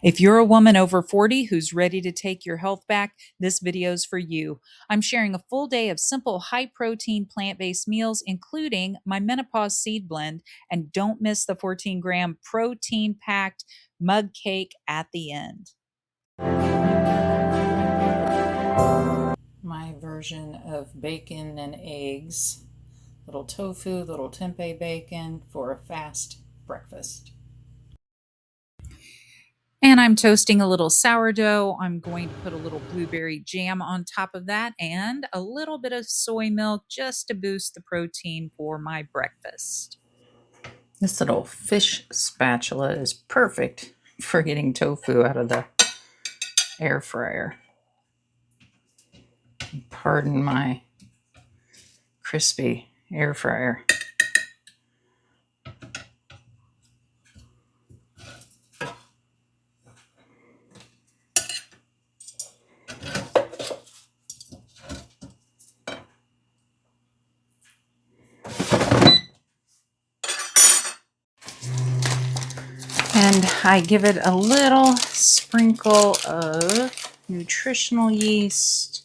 If you're a woman over 40 who's ready to take your health back, this video's for you. I'm sharing a full day of simple, high-protein, plant-based meals, including my menopause seed blend, and don't miss the 14-gram protein-packed mug cake at the end. My version of bacon and eggs, little tofu, little tempeh bacon for a fast breakfast. And I'm toasting a little sourdough. I'm going to put a little blueberry jam on top of that and a little bit of soy milk just to boost the protein for my breakfast. This little fish spatula is perfect for getting tofu out of the air fryer. Pardon my crispy air fryer. And I give it a little sprinkle of nutritional yeast,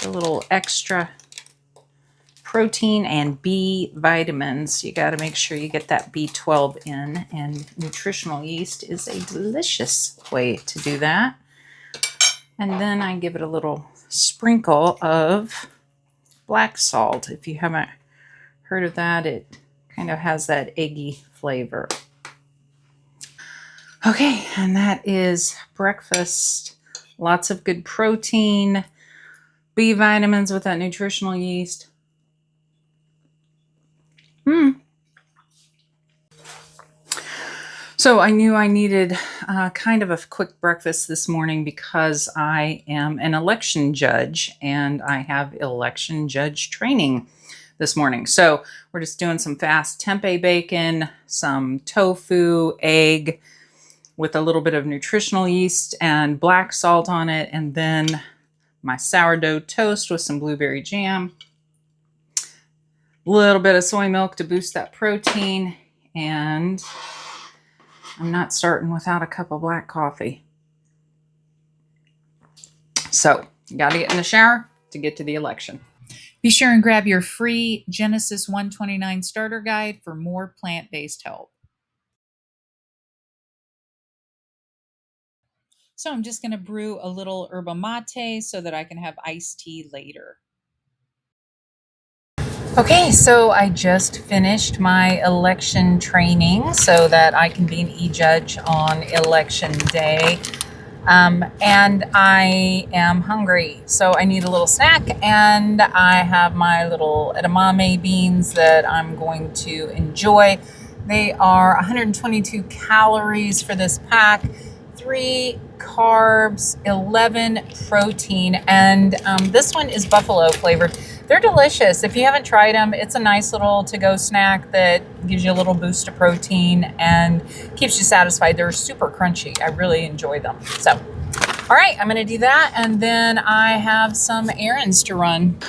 a little extra protein and B vitamins. You got to make sure you get that B12 in, and nutritional yeast is a delicious way to do that. And then I give it a little sprinkle of black salt. If you haven't heard of that, it kind of has that eggy flavor. Okay, and that is breakfast. Lots of good protein, B vitamins with that nutritional yeast. So I knew I needed kind of a quick breakfast this morning because I am an election judge and I have election judge training this morning. So we're just doing some fast tempeh bacon, some tofu, egg with a little bit of nutritional yeast and black salt on it, and then my sourdough toast with some blueberry jam, a little bit of soy milk to boost that protein, and I'm not starting without a cup of black coffee. So you got to get in the shower to get to the election. Be sure and grab your free Genesis 129 starter guide for more plant-based help. So I'm just going to brew a little yerba mate so that I can have iced tea later. Okay, so I just finished my election training so that I can be an e-judge on election day. And I am hungry, so I need a little snack, and I have my little edamame beans that I'm going to enjoy. They are 122 calories for this pack, 3 carbs, 11 protein, and this one is buffalo flavored. They're delicious. If you haven't tried them, it's a nice little to-go snack that gives you a little boost of protein and keeps you satisfied. They're super crunchy. I really enjoy them. So, all right, I'm going to do that, and then I have some errands to run.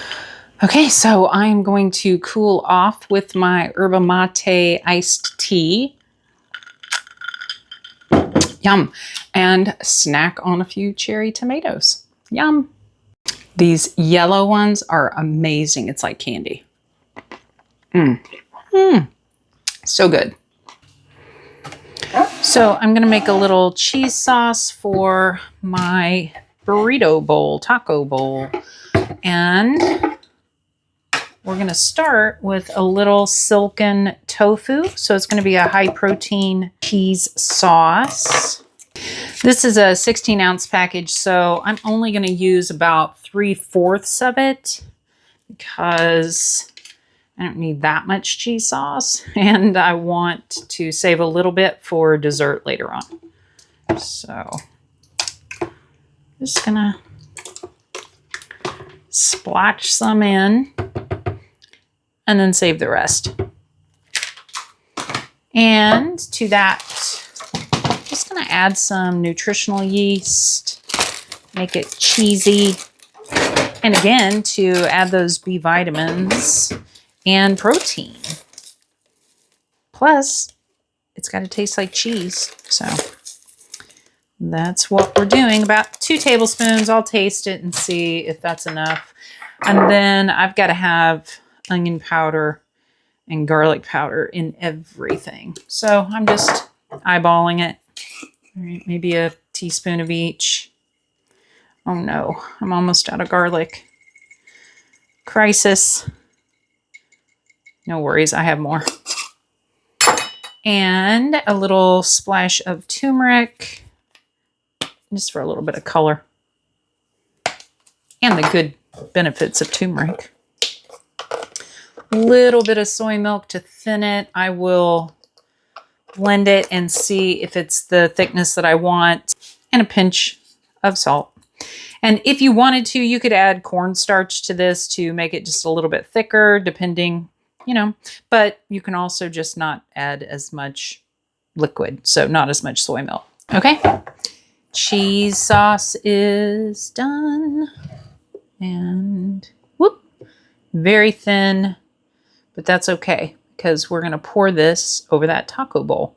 Okay, so I'm going to cool off with my yerba mate iced tea. Yum. And snack on a few cherry tomatoes. Yum. These yellow ones are amazing. It's like candy. So good. So I'm going to make a little cheese sauce for my burrito bowl, taco bowl. And we're going to start with a little silken tofu. So it's going to be a high protein cheese sauce. This is a 16-ounce package, so I'm only going to use about 3/4 of it because I don't need that much cheese sauce, and I want to save a little bit for dessert later on. So just gonna splotch some in and then save the rest. And to that, just going to add some nutritional yeast, make it cheesy. And again, to add those B vitamins and protein. Plus, it's got to taste like cheese. So That's what we're doing, about 2 tablespoons. I'll taste it and see if that's enough. And then I've got to have onion powder and garlic powder in everything. So I'm just eyeballing it. All right, maybe a teaspoon of each. Oh no, I'm almost out of garlic. Crisis. No worries, I have more. And a little splash of turmeric, just for a little bit of color. And the good benefits of turmeric. A little bit of soy milk to thin it. I will blend it and see if it's the thickness that I want. And a pinch of salt. And if you wanted to, you could add cornstarch to this to make it just a little bit thicker, depending, you know. But you can also just not add as much liquid, so not as much soy milk. Okay. Cheese sauce is done. And whoop, very thin, but that's okay because we're going to pour this over that taco bowl.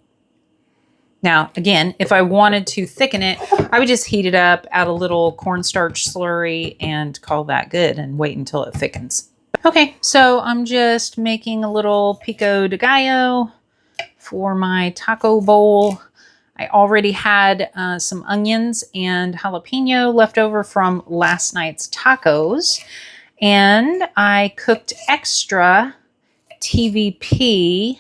Now, again, if I wanted to thicken it, I would just heat it up, add a little cornstarch slurry, and call that good and wait until it thickens. Okay, so I'm just making a little pico de gallo for my taco bowl. I already had some onions and jalapeno left over from last night's tacos, and I cooked extra TVP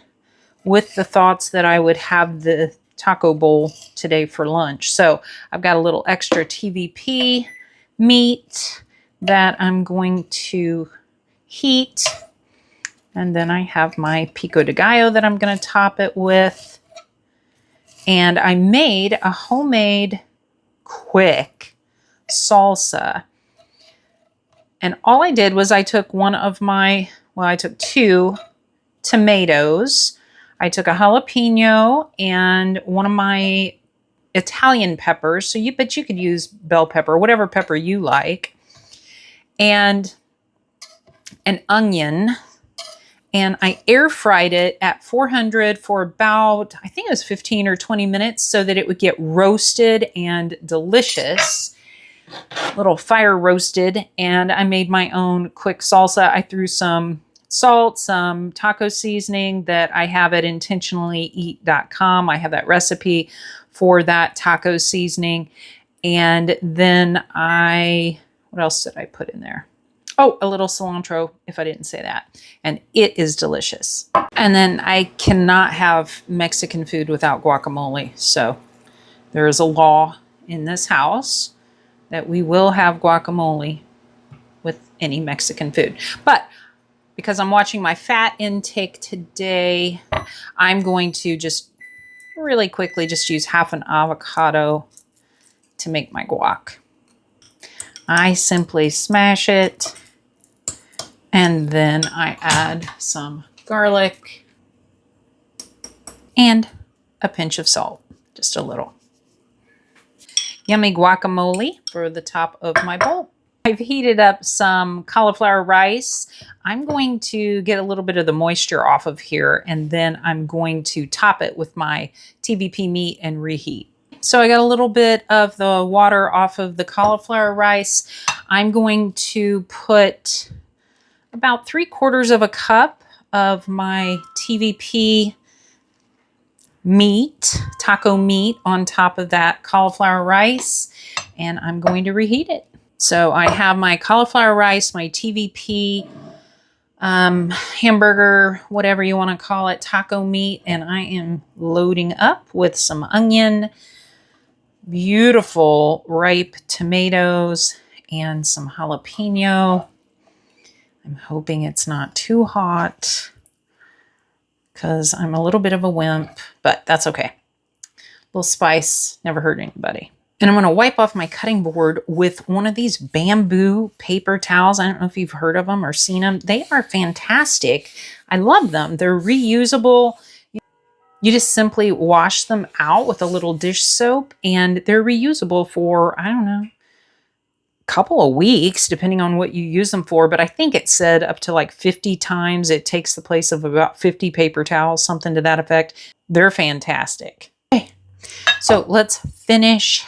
with the thoughts that I would have the taco bowl today for lunch. So I've got a little extra TVP meat that I'm going to heat. And then I have my pico de gallo that I'm going to top it with. And I made a homemade quick salsa. And all I did was I took I took 2 tomatoes. I took a jalapeno and one of my Italian peppers. But you could use bell pepper, whatever pepper you like, and an onion. And I air fried it at 400 for about, I think it was 15 or 20 minutes so that it would get roasted and delicious. Little fire roasted. And I made my own quick salsa. I threw some salt, some taco seasoning that I have at intentionallyeat.com. I have that recipe for that taco seasoning. And then what else did I put in there? Oh, a little cilantro, if I didn't say that. And it is delicious. And then I cannot have Mexican food without guacamole. So there is a law in this house that we will have guacamole with any Mexican food. But because I'm watching my fat intake today, I'm going to just really quickly just use half an avocado to make my guac. I simply smash it, and then I add some garlic and a pinch of salt, just a little. Yummy guacamole for the top of my bowl. I've heated up some cauliflower rice. I'm going to get a little bit of the moisture off of here, and then I'm going to top it with my TVP meat and reheat. So I got a little bit of the water off of the cauliflower rice. I'm going to put about 3/4 cup of my TVP meat, taco meat, on top of that cauliflower rice, and I'm going to reheat it. So I have my cauliflower rice, my TVP, hamburger, whatever you want to call it, taco meat, and I am loading up with some onion, beautiful ripe tomatoes, and some jalapeno. I'm hoping it's not too hot because I'm a little bit of a wimp, but that's okay. A little spice never hurt anybody. And I'm going to wipe off my cutting board with one of these bamboo paper towels. I don't know if you've heard of them or seen them. They are fantastic. I love them. They're reusable. You just simply wash them out with a little dish soap, and they're reusable for, I don't know, a couple of weeks, depending on what you use them for. But I think it said up to like 50 times. It takes the place of about 50 paper towels, something to that effect. They're fantastic. Okay, so let's finish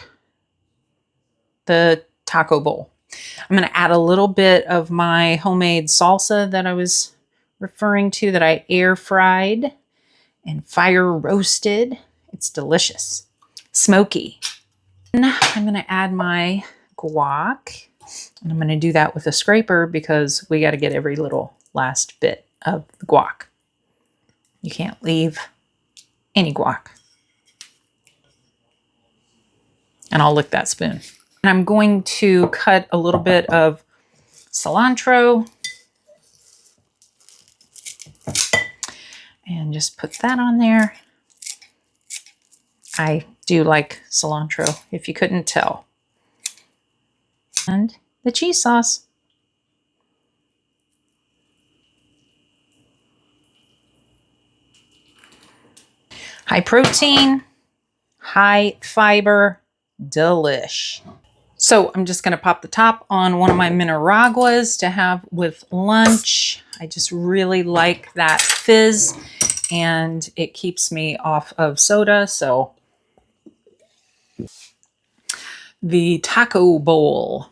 the taco bowl. I'm going to add a little bit of my homemade salsa that I was referring to that I air fried and fire roasted. It's delicious. Smoky. And I'm going to add my guac. And I'm going to do that with a scraper because we got to get every little last bit of the guac. You can't leave any guac. And I'll lick that spoon. And I'm going to cut a little bit of cilantro and just put that on there. I do like cilantro, if you couldn't tell. And the cheese sauce. High protein, high fiber, delish. So I'm just going to pop the top on one of my Mineraguas to have with lunch. I just really like that fizz and it keeps me off of soda. So the taco bowl,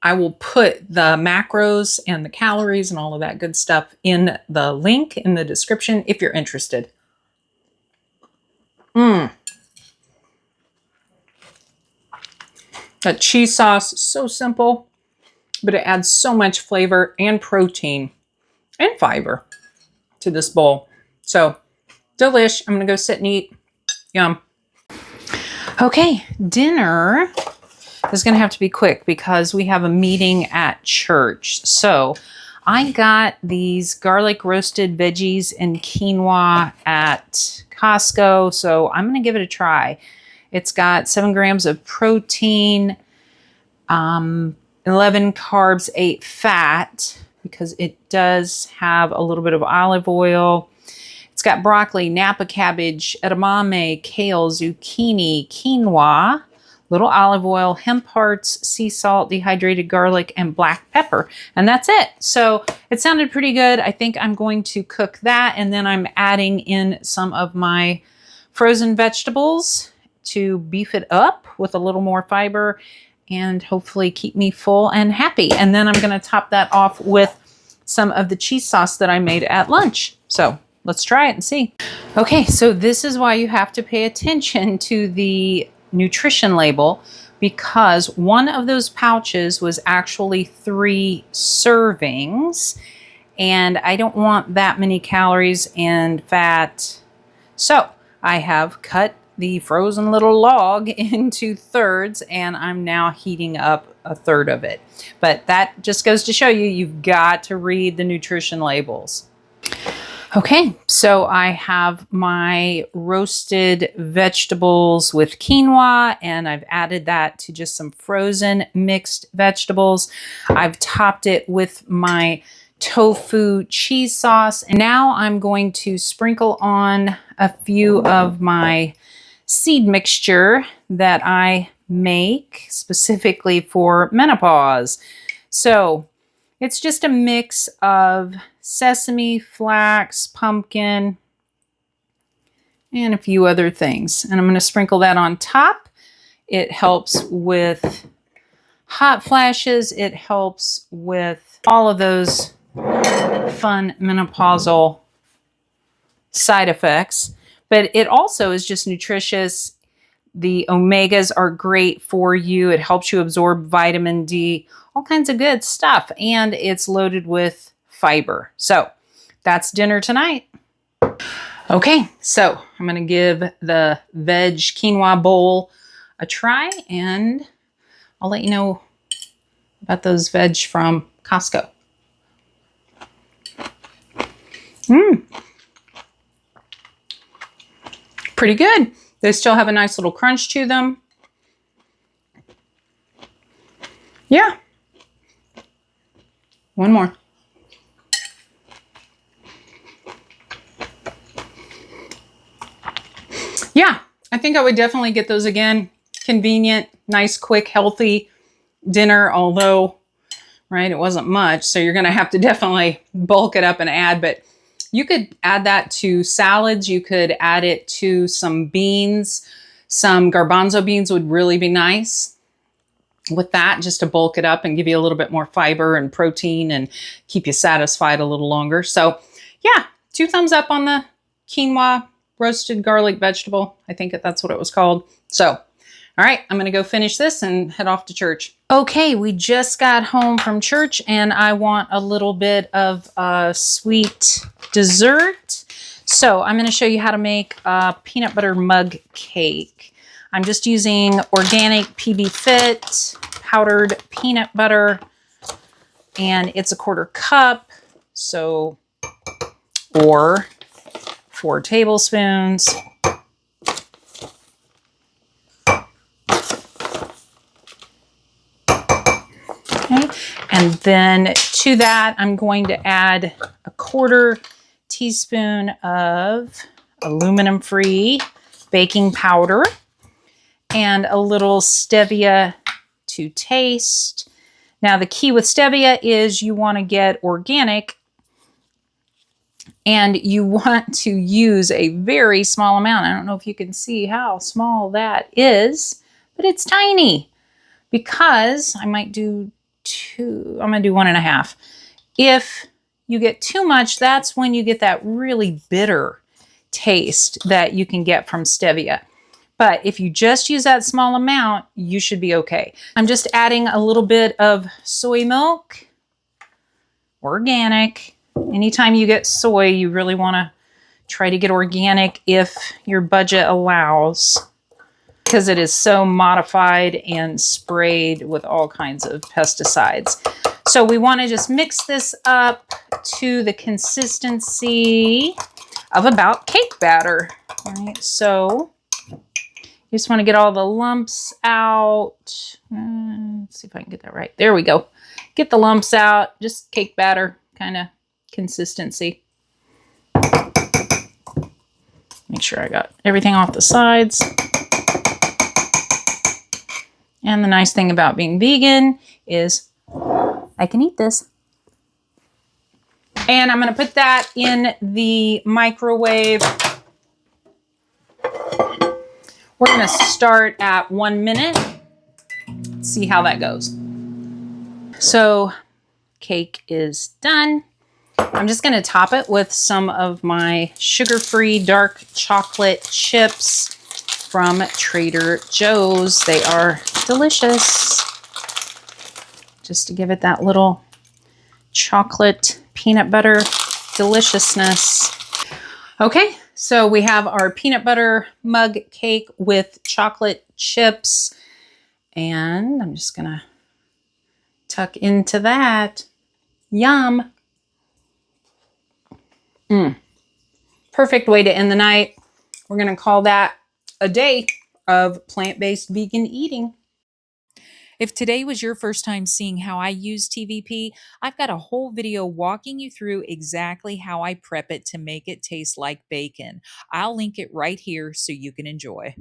I will put the macros and the calories and all of that good stuff in the link in the description if you're interested. That cheese sauce is so simple, but it adds so much flavor and protein and fiber to this bowl. So, delish. I'm going to go sit and eat. Yum. Okay, dinner is going to have to be quick because we have a meeting at church. So, I got these garlic roasted veggies and quinoa at Costco. So, I'm going to give it a try. It's got 7 grams of protein, 11 carbs, 8 fat, because it does have a little bit of olive oil. It's got broccoli, Napa cabbage, edamame, kale, zucchini, quinoa, little olive oil, hemp hearts, sea salt, dehydrated garlic, and black pepper. And that's it. So it sounded pretty good. I think I'm going to cook that, and then I'm adding in some of my frozen vegetables to beef it up with a little more fiber and hopefully keep me full and happy. And then I'm going to top that off with some of the cheese sauce that I made at lunch. So let's try it and see. Okay, so this is why you have to pay attention to the nutrition label, because one of those pouches was actually 3 servings, and I don't want that many calories and fat. So I have cut the frozen little log into thirds, and I'm now heating up a third of it. But that just goes to show you, you've got to read the nutrition labels. Okay, so I have my roasted vegetables with quinoa, and I've added that to just some frozen mixed vegetables. I've topped it with my tofu cheese sauce. And now I'm going to sprinkle on a few of my seed mixture that I make specifically for menopause. So it's just a mix of sesame, flax, pumpkin, and a few other things. And I'm going to sprinkle that on top. It helps with hot flashes. It helps with all of those fun menopausal side effects. But it also is just nutritious. The omegas are great for you. It helps you absorb vitamin D, all kinds of good stuff. And it's loaded with fiber. So that's dinner tonight. Okay, so I'm going to give the veg quinoa bowl a try, and I'll let you know about those veg from Costco. Pretty good. They still have a nice little crunch to them. Yeah. One more. Yeah, I think I would definitely get those again. Convenient, nice, quick, healthy dinner, although, right, it wasn't much. So you're going to have to definitely bulk it up and add, but you could add that to salads. You could add it to some beans. Some garbanzo beans would really be nice. with that, just to bulk it up and give you a little bit more fiber and protein and keep you satisfied a little longer. So yeah, 2 thumbs up on the quinoa roasted garlic vegetable. I think that's what it was called. So, all right, I'm going to go finish this and head off to church. Okay, we just got home from church and I want a little bit of sweet dessert. So I'm going to show you how to make a peanut butter mug cake. I'm just using organic PB Fit powdered peanut butter, and it's a 1/4 cup, so, or 4 tablespoons. Okay, and then to that, I'm going to add a 1/4 teaspoon of aluminum-free baking powder and a little stevia to taste. Now, the key with stevia is you want to get organic and you want to use a very small amount. I don't know if you can see how small that is, but it's tiny because I might do 2. I'm going to do 1.5. If you get too much, that's when you get that really bitter taste that you can get from stevia. But if you just use that small amount, you should be okay. I'm just adding a little bit of soy milk, organic. Anytime you get soy, you really want to try to get organic if your budget allows, because it is so modified and sprayed with all kinds of pesticides. So we want to just mix this up to the consistency of about cake batter. All right, so you just want to get all the lumps out. Let's see if I can get that right. There we go. Get the lumps out, just cake batter kind of consistency. Make sure I got everything off the sides. And the nice thing about being vegan is I can eat this. And I'm going to put that in the microwave. We're going to start at 1 minute. See how that goes. So, cake is done. I'm just going to top it with some of my sugar-free dark chocolate chips from Trader Joe's. They are delicious. Just to give it that little chocolate peanut butter deliciousness. Okay, so we have our peanut butter mug cake with chocolate chips. And I'm just going to tuck into that. Yum. Perfect way to end the night. We're going to call that a day of plant-based vegan eating. If today was your first time seeing how I use TVP, I've got a whole video walking you through exactly how I prep it to make it taste like bacon. I'll link it right here so you can enjoy.